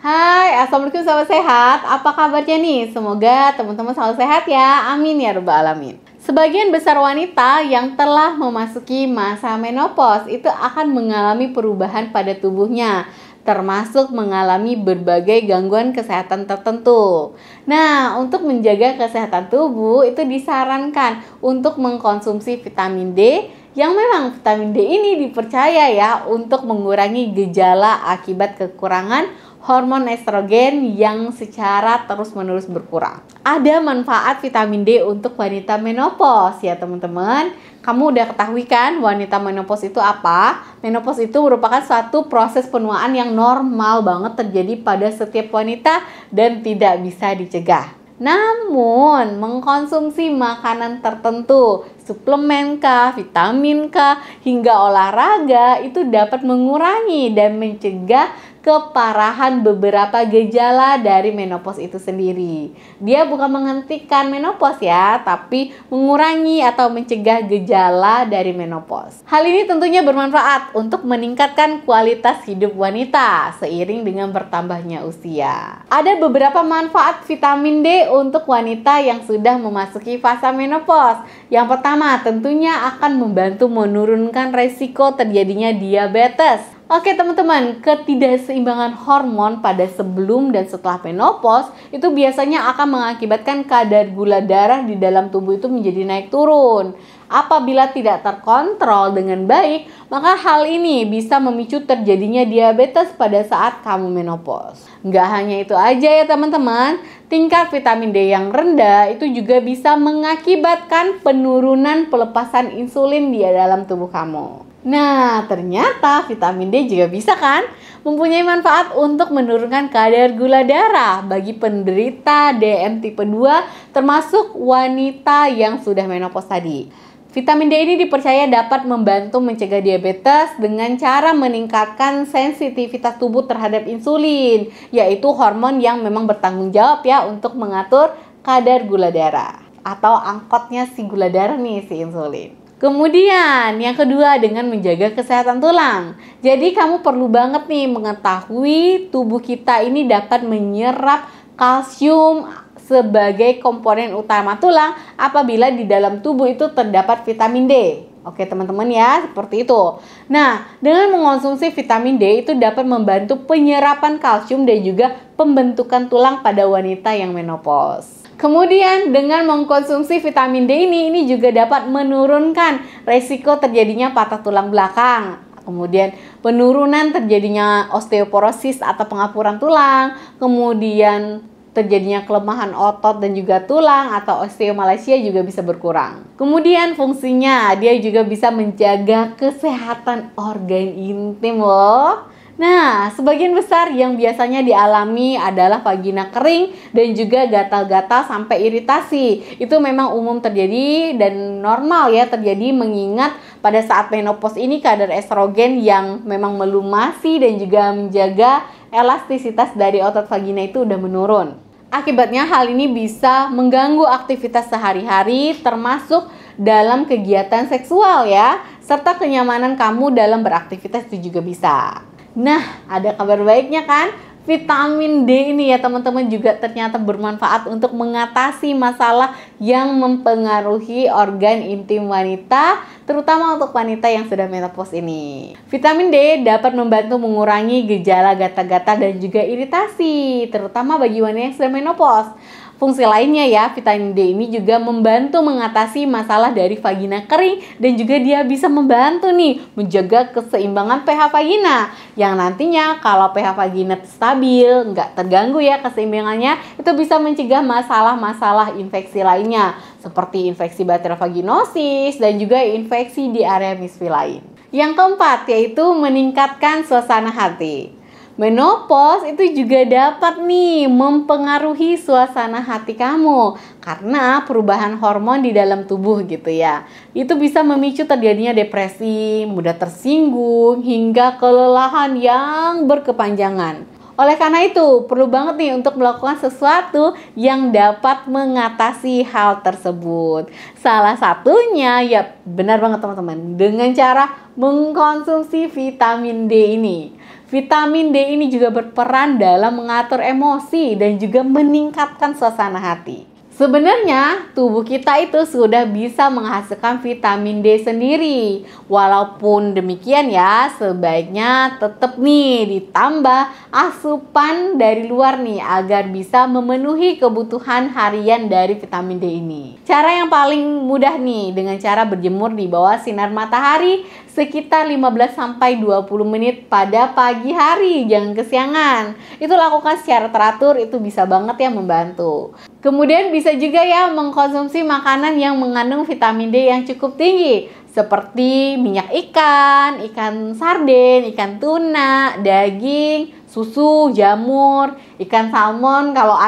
Hai, assalamualaikum sahabat sehat. Apa kabarnya nih? Semoga teman-teman selalu sehat ya. Amin ya rabbal alamin. Sebagian besar wanita yang telah memasuki masa menopause itu akan mengalami perubahan pada tubuhnya, termasuk mengalami berbagai gangguan kesehatan tertentu. Nah, untuk menjaga kesehatan tubuh itu disarankan untuk mengkonsumsi vitamin D, yang memang vitamin D ini dipercaya ya untuk mengurangi gejala akibat kekurangan hormon estrogen yang secara terus-menerus berkurang. Ada manfaat vitamin D untuk wanita menopause ya teman-teman. Kamu udah ketahui kan wanita menopause itu apa? Menopause itu merupakan suatu proses penuaan yang normal banget terjadi pada setiap wanita dan tidak bisa dicegah. Namun, mengkonsumsi makanan tertentu, suplemen kah, vitamin kah, hingga olahraga itu dapat mengurangi dan mencegah keparahan beberapa gejala dari menopause itu sendiri. Dia bukan menghentikan menopause ya, tapi mengurangi atau mencegah gejala dari menopause. Hal ini tentunya bermanfaat untuk meningkatkan kualitas hidup wanita seiring dengan bertambahnya usia. Ada beberapa manfaat vitamin D untuk wanita yang sudah memasuki fase menopause. Yang pertama, tentunya akan membantu menurunkan resiko terjadinya diabetes. Oke teman-teman, ketidakseimbangan hormon pada sebelum dan setelah menopause itu biasanya akan mengakibatkan kadar gula darah di dalam tubuh itu menjadi naik turun. Apabila tidak terkontrol dengan baik, maka hal ini bisa memicu terjadinya diabetes pada saat kamu menopause. Nggak hanya itu aja ya teman-teman, tingkat vitamin D yang rendah itu juga bisa mengakibatkan penurunan pelepasan insulin di dalam tubuh kamu. Nah, ternyata vitamin D juga bisa kan mempunyai manfaat untuk menurunkan kadar gula darah bagi penderita DM tipe 2 termasuk wanita yang sudah menopause tadi. Vitamin D ini dipercaya dapat membantu mencegah diabetes dengan cara meningkatkan sensitivitas tubuh terhadap insulin, yaitu hormon yang memang bertanggung jawab ya untuk mengatur kadar gula darah atau angkotnya si gula darah nih si insulin. Kemudian yang kedua dengan menjaga kesehatan tulang. Jadi kamu perlu banget nih mengetahui tubuh kita ini dapat menyerap kalsium sebagai komponen utama tulang apabila di dalam tubuh itu terdapat vitamin D. Oke teman-teman ya, seperti itu. Nah, dengan mengonsumsi vitamin D itu dapat membantu penyerapan kalsium dan juga pembentukan tulang pada wanita yang menopause. Kemudian dengan mengkonsumsi vitamin D ini juga dapat menurunkan resiko terjadinya patah tulang belakang. Kemudian penurunan terjadinya osteoporosis atau pengapuran tulang. Kemudian terjadinya kelemahan otot dan juga tulang atau osteomalacia juga bisa berkurang. Kemudian fungsinya dia juga bisa menjaga kesehatan organ intim loh. Nah, sebagian besar yang biasanya dialami adalah vagina kering dan juga gatal-gatal sampai iritasi. Itu memang umum terjadi dan normal ya terjadi mengingat pada saat menopause ini kadar estrogen yang memang melumasi dan juga menjaga elastisitas dari otot vagina itu udah menurun. Akibatnya hal ini bisa mengganggu aktivitas sehari-hari termasuk dalam kegiatan seksual ya, serta kenyamanan kamu dalam beraktivitas itu juga bisa. Nah, ada kabar baiknya kan? Vitamin D ini ya teman-teman juga ternyata bermanfaat untuk mengatasi masalah yang mempengaruhi organ intim wanita, terutama untuk wanita yang sudah menopause ini. Vitamin D dapat membantu mengurangi gejala gatal-gatal dan juga iritasi, terutama bagi wanita yang sudah menopause. Fungsi lainnya ya, vitamin D ini juga membantu mengatasi masalah dari vagina kering dan juga dia bisa membantu nih menjaga keseimbangan pH vagina yang nantinya kalau pH vagina stabil, nggak terganggu ya keseimbangannya, itu bisa mencegah masalah-masalah infeksi lainnya seperti infeksi bakteri vaginosis dan juga infeksi di area misfi lain. Yang keempat yaitu meningkatkan suasana hati. Menopause itu juga dapat nih mempengaruhi suasana hati kamu karena perubahan hormon di dalam tubuh gitu ya. Itu bisa memicu terjadinya depresi, mudah tersinggung, hingga kelelahan yang berkepanjangan. Oleh karena itu, perlu banget nih untuk melakukan sesuatu yang dapat mengatasi hal tersebut. Salah satunya, ya benar banget teman-teman, dengan cara mengkonsumsi vitamin D ini. Vitamin D ini juga berperan dalam mengatur emosi dan juga meningkatkan suasana hati. Sebenarnya tubuh kita itu sudah bisa menghasilkan vitamin D sendiri. Walaupun demikian ya, sebaiknya tetap nih ditambah asupan dari luar nih agar bisa memenuhi kebutuhan harian dari vitamin D ini. Cara yang paling mudah nih dengan cara berjemur di bawah sinar matahari sekitar 15-20 menit pada pagi hari, jangan kesiangan. Itu lakukan secara teratur, itu bisa banget ya membantu. Kemudian bisa juga ya mengkonsumsi makanan yang mengandung vitamin D yang cukup tinggi, seperti minyak ikan, ikan sarden, ikan tuna, daging, susu, jamur, ikan salmon kalau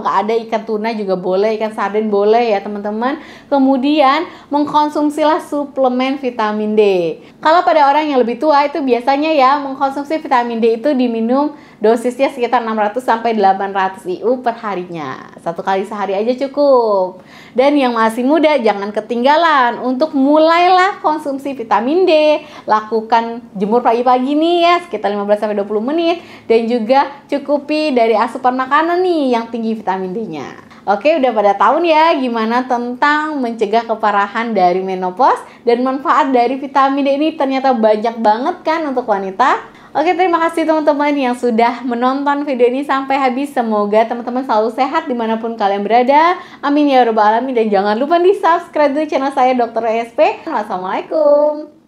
nggak ada ikan tuna juga boleh, ikan sarden boleh ya teman-teman. Kemudian mengkonsumsilah suplemen vitamin D. Kalau pada orang yang lebih tua itu biasanya ya mengkonsumsi vitamin D itu diminum dosisnya sekitar 600-800 IU per harinya. 1 kali sehari aja cukup. Dan yang masih muda jangan ketinggalan untuk mulailah konsumsi vitamin D. Lakukan jemur pagi-pagi nih ya sekitar 15-20 menit. Dan juga cukupi dari asupan makanan nih yang tinggi vitamin D-nya. Oke, udah pada tahu ya gimana tentang mencegah keparahan dari menopause dan manfaat dari vitamin D ini ternyata banyak banget kan untuk wanita. Oke, terima kasih teman-teman yang sudah menonton video ini sampai habis. Semoga teman-teman selalu sehat dimanapun kalian berada. Amin ya rabbal alamin. Dan jangan lupa di subscribe dulu channel saya Dr. ESP. Wassalamualaikum.